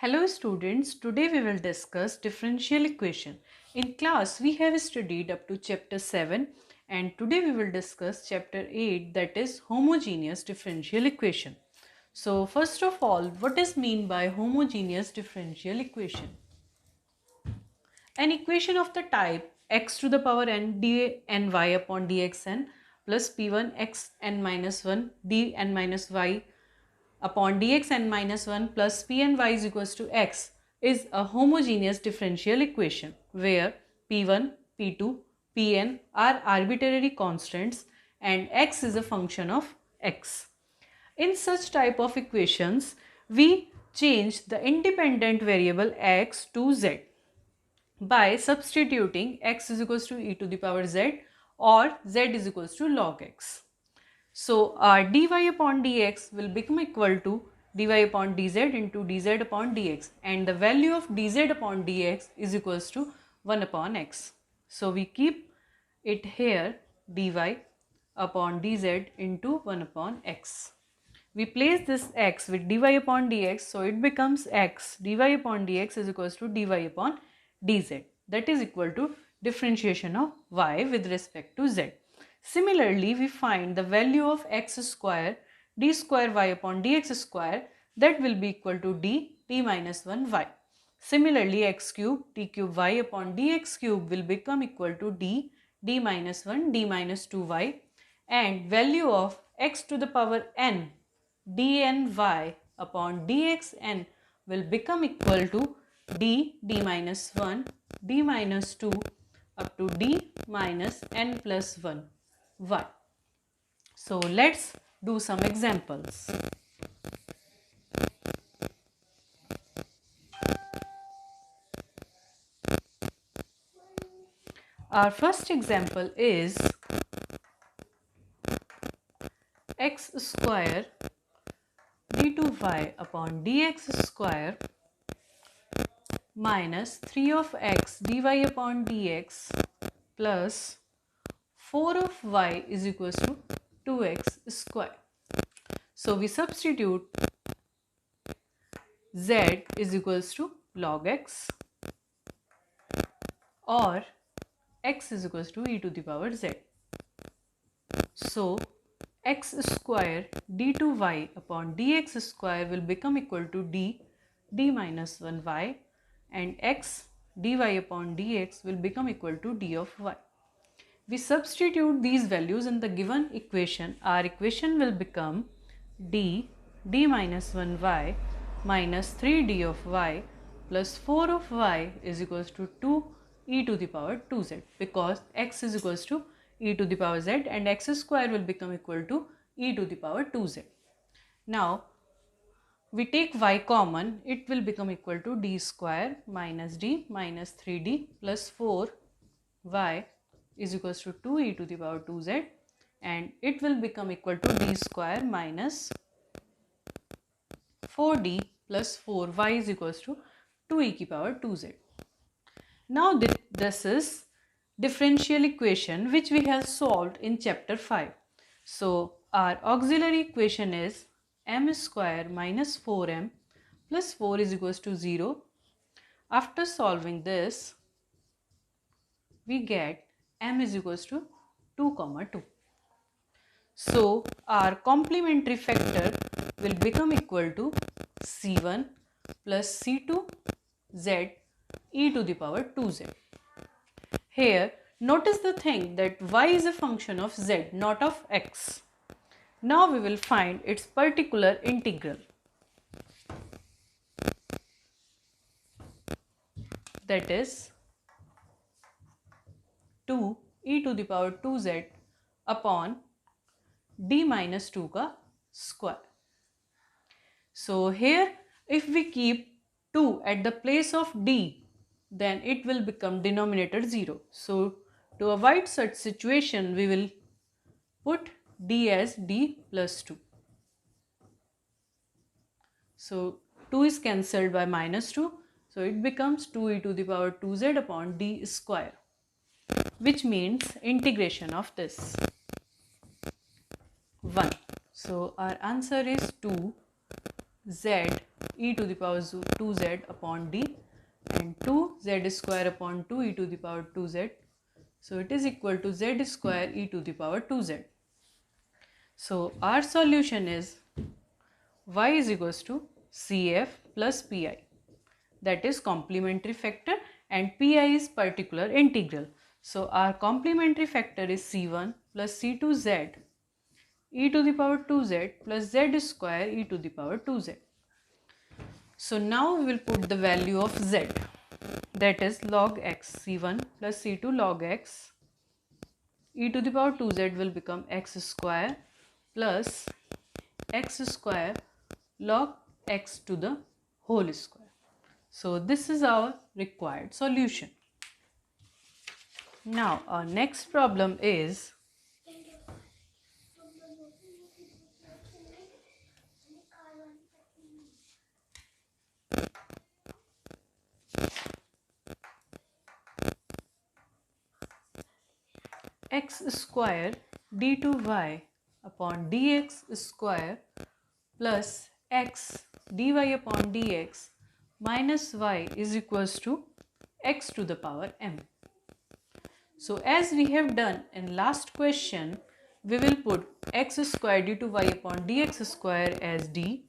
Hello students, today we will discuss differential equation. In class we have studied up to chapter 7 and today we will discuss chapter 8, that is homogeneous differential equation. So first of all, what is mean by homogeneous differential equation? An equation of the type x to the power n dny upon dxn plus p1 x n minus 1 dn minus y upon dxn minus 1 plus p and y is equals to x is a homogeneous differential equation where p1, p2, pn are arbitrary constants and x is a function of x. In such type of equations, we change the independent variable x to z by substituting x is equals to e to the power z or z is equals to log x. So our dy upon dx will become equal to dy upon dz into dz upon dx, and the value of dz upon dx is equals to 1 upon x. So we keep it here dy upon dz into 1 upon x. We place this x with dy upon dx, so it becomes x dy upon dx is equals to dy upon dz, that is equal to differentiation of y with respect to z. Similarly, we find the value of x square d square y upon dx square, that will be equal to d minus 1 y. Similarly, x cube d cube y upon dx cube will become equal to d minus 1 d minus 2 y, and value of x to the power n dny upon dxn will become equal to d minus 1 d minus 2 up to d minus n plus 1 y. So let's do some examples. Our first example is x square d2y upon dx square minus 3 of x dy upon dx plus 4 of y is equals to 2x square. So we substitute z is equals to log x or x is equals to e to the power z. So x square d2y upon dx square will become equal to d minus 1y, and x dy upon dx will become equal to d of y. We substitute these values in the given equation. Our equation will become d minus 1y minus 3d of y plus 4 of y is equals to 2 e to the power 2z, because x is equals to e to the power z and x square will become equal to e to the power 2z. Now we take y common, it will become equal to d square minus d minus 3d plus 4y is equals to 2 e to the power 2z, and it will become equal to d square minus 4d plus 4y is equals to 2 e to the power 2z. Now this is differential equation which we have solved in chapter 5. So our auxiliary equation is m square minus 4m plus 4 is equals to 0. After solving this, we get m is equals to 2 comma 2. So our complementary factor will become equal to c1 plus c2 z e to the power 2z. Here notice the thing that y is a function of z, not of x. Now we will find its particular integral, that is 2 e to the power 2z upon d minus 2 ka square. So here if we keep 2 at the place of d, then it will become denominator 0. So to avoid such situation, we will put d as d plus 2. So 2 is cancelled by minus 2. So it becomes 2 e to the power 2z upon d square, which means integration of this 1. So our answer is 2 z e to the power 2z upon d and 2z square upon 2 e to the power 2z. So it is equal to z square e to the power 2z. So our solution is y is equals to CF plus PI, that is complementary factor, and PI is particular integral. So our complementary factor is C1 plus C2z e to the power 2z plus z square e to the power 2z. So now we will put the value of z, that is log x, C1 plus C2 log x e to the power 2z will become x square plus x square log x to the whole square. So this is our required solution. Now our next problem is x square d2y upon dx square plus x dy upon dx minus y is equals to x to the power m. So as we have done in last question, we will put x square d2y upon dx square as d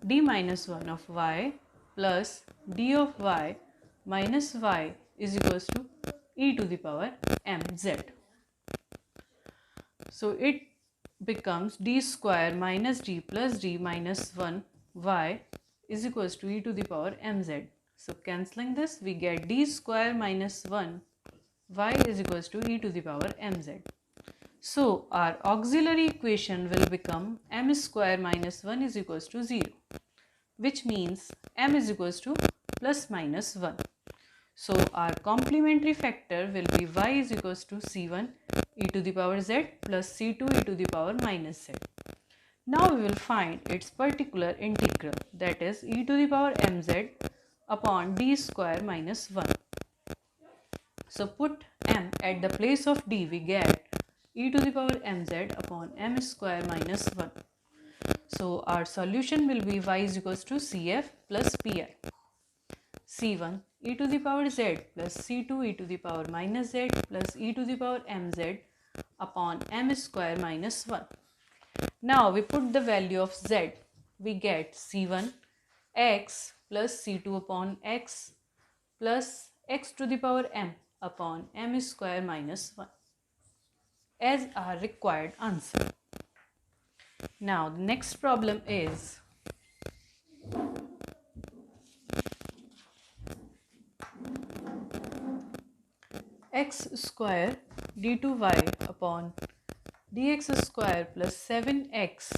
minus 1 of y plus d of y minus y is equals to e to the power mz. So it becomes d square minus d plus d minus 1 y is equals to e to the power mz. So cancelling this, we get d square minus 1 y is equals to e to the power mz. So our auxiliary equation will become m square minus 1 is equals to 0, which means m is equals to plus minus 1. So our complementary factor will be y is equals to c1 e to the power z plus c2 e to the power minus z. Now we will find its particular integral, that is e to the power mz upon d square minus 1. So put m at the place of d, we get e to the power mz upon m square minus 1. So our solution will be y is equals to CF plus PI. C1 e to the power z plus C2 e to the power minus z plus e to the power mz upon m square minus 1. Now we put the value of z. We get C1 x plus C2 upon x plus x to the power m upon m square minus 1 as our required answer. Now the next problem is x square d2y upon dx square plus 7x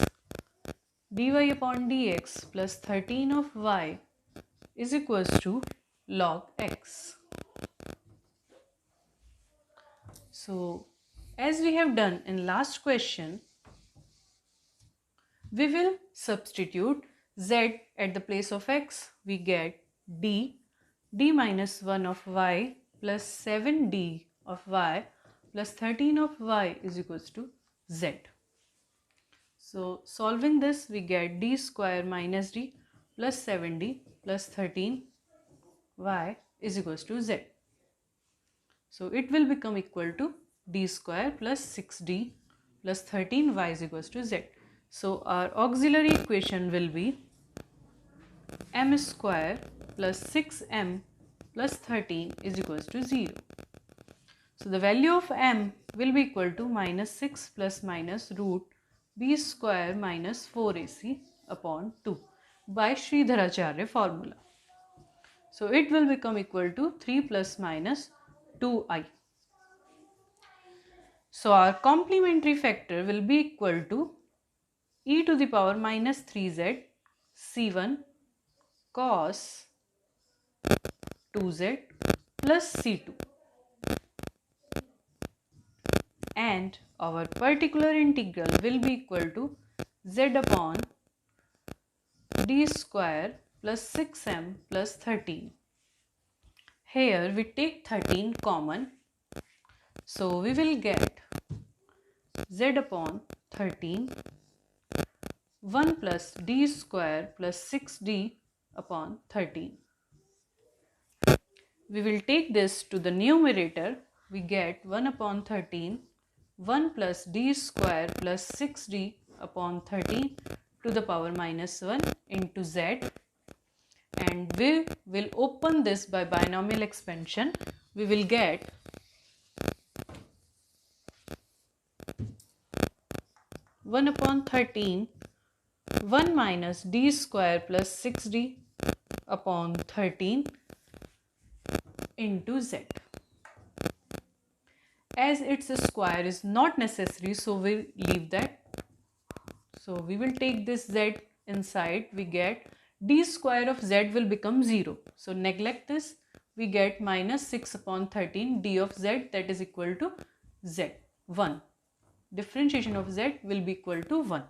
dy upon dx plus 13 of y is equals to log x. So as we have done in last question, we will substitute z at the place of x. We get d minus 1 of y plus 7d of y plus 13 of y is equals to z. So solving this, we get d square minus d plus 7d plus 13 y is equals to z. So it will become equal to d square plus 6d plus 13 y is equals to z. So our auxiliary equation will be m square plus 6m plus 13 is equals to 0. So the value of m will be equal to minus 6 plus minus root b square minus 4ac upon 2 by Sridharacharya formula. So it will become equal to 3 plus minus 2i. So our complementary factor will be equal to e to the power minus 3z c1 cos 2z plus c2, and our particular integral will be equal to z upon d square plus 6m plus 13. Here we take 13 common, so we will get z upon 13 1 plus d square plus 6d upon 13. We will take this to the numerator. We get 1 upon 13, 1 plus d square plus 6d upon 13 to the power minus 1 into z, and we will open this by binomial expansion. We will get 1 upon 13, 1 minus d square plus 6d upon 13 into z. As its square is not necessary, so we'll leave that. So we will take this z inside. We get d square of z will become 0. So neglect this. We get minus 6 upon 13 d of z, that is equal to z, 1. Differentiation of z will be equal to 1.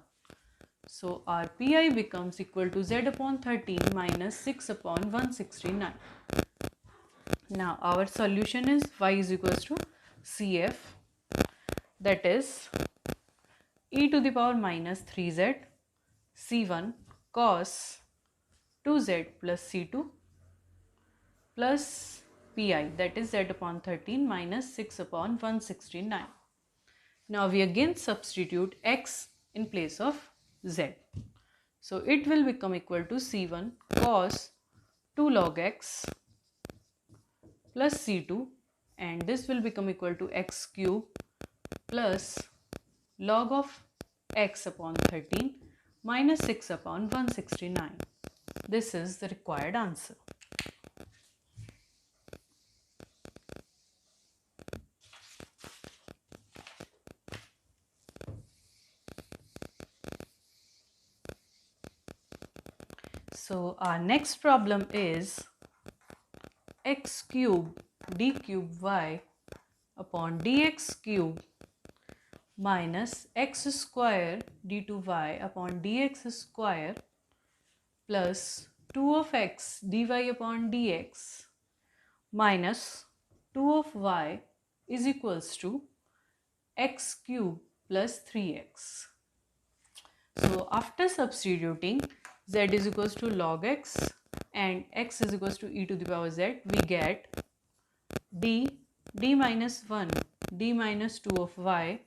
So our pi becomes equal to z upon 13 minus 6 upon 169. Now our solution is y is equals to CF, that is e to the power minus 3z C1 cos 2z plus C2 plus pi, that is z upon 13 minus 6 upon 169. Now we again substitute x in place of z. So it will become equal to C1 cos 2 log x plus C2, and this will become equal to x cube plus log of x upon 13 minus 6 upon 169. This is the required answer. So our next problem is x cube d cube y upon dx cube minus x square d2y upon dx square plus 2 of x dy upon dx minus 2 of y is equals to x cube plus 3x. So after substituting z is equals to log x and x is equals to e to the power z, we get d minus 1 d minus 2 of y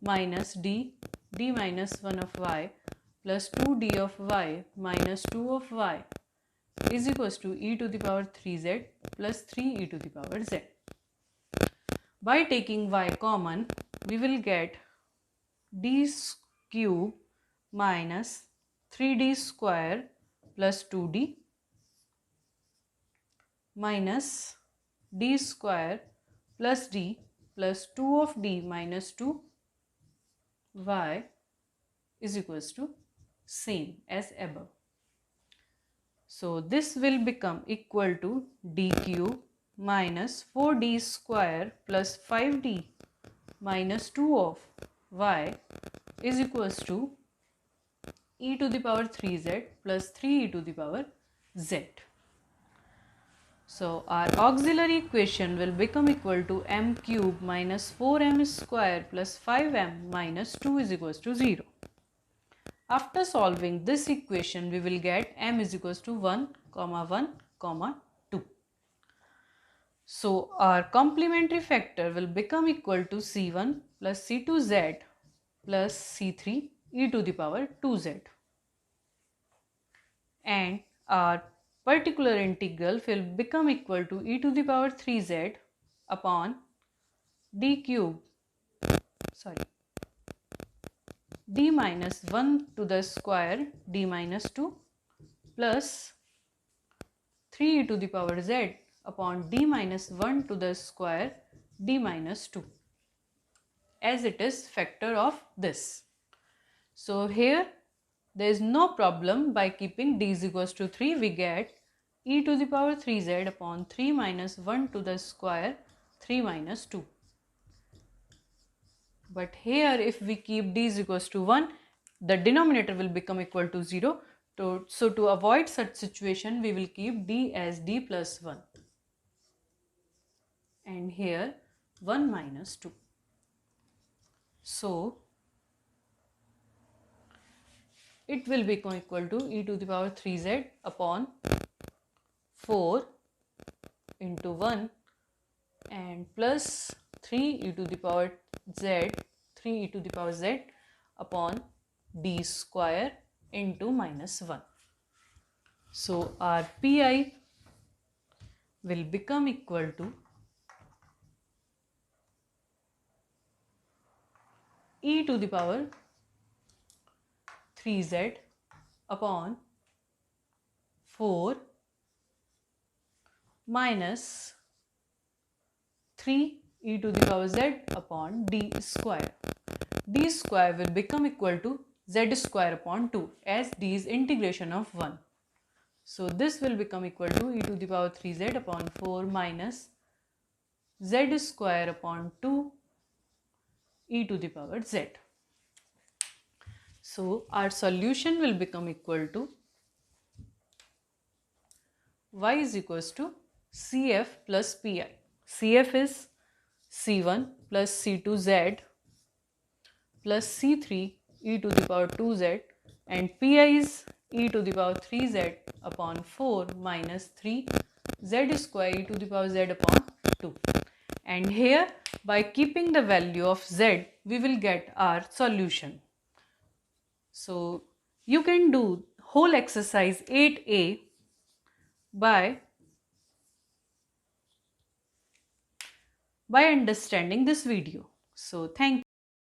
minus d minus 1 of y plus 2d of y minus 2 of y is equals to e to the power 3z plus 3e to the power z. By taking y common, we will get d cube minus 3d square plus 2d minus d square plus d plus 2 of d minus 2y is equals to same as above. So this will become equal to d cube minus 4d square plus 5d minus 2 of y is equals to e to the power 3z plus 3e to the power z. So our auxiliary equation will become equal to m cube minus 4m square plus 5m minus 2 is equals to 0. After solving this equation, we will get m is equals to 1, 1, 2. So our complementary factor will become equal to C1 plus C2z plus C3 e to the power 2z. And our particular integral will become equal to e to the power 3z upon d cube, d minus 1 to the square d minus 2 plus 3 e to the power z upon d minus 1 to the square d minus 2, as it is factor of this. So here there is no problem. By keeping d is equals to 3, we get e to the power 3z upon 3 minus 1 to the square 3 minus 2. But here if we keep d is equals to 1, the denominator will become equal to 0. So to avoid such situation, we will keep d as d plus 1 and here 1 minus 2. So it will become equal to e to the power 3z upon 4 into 1 and plus 3 e to the power z, 3 e to the power z upon d square into minus 1. So our pi will become equal to e to the power 3z upon 4 minus 3 e to the power z upon d square. D square will become equal to z square upon 2 as d is integration of 1. So this will become equal to e to the power 3z upon 4 minus z square upon 2 e to the power z. So our solution will become equal to y is equals to CF plus PI. CF is C1 plus C2Z plus C3 e to the power 2Z and Pi is e to the power 3Z upon 4 minus 3 Z square e to the power Z upon 2. And here by keeping the value of Z we will get our solution. So you can do whole exercise 8a by understanding this video. So thank you.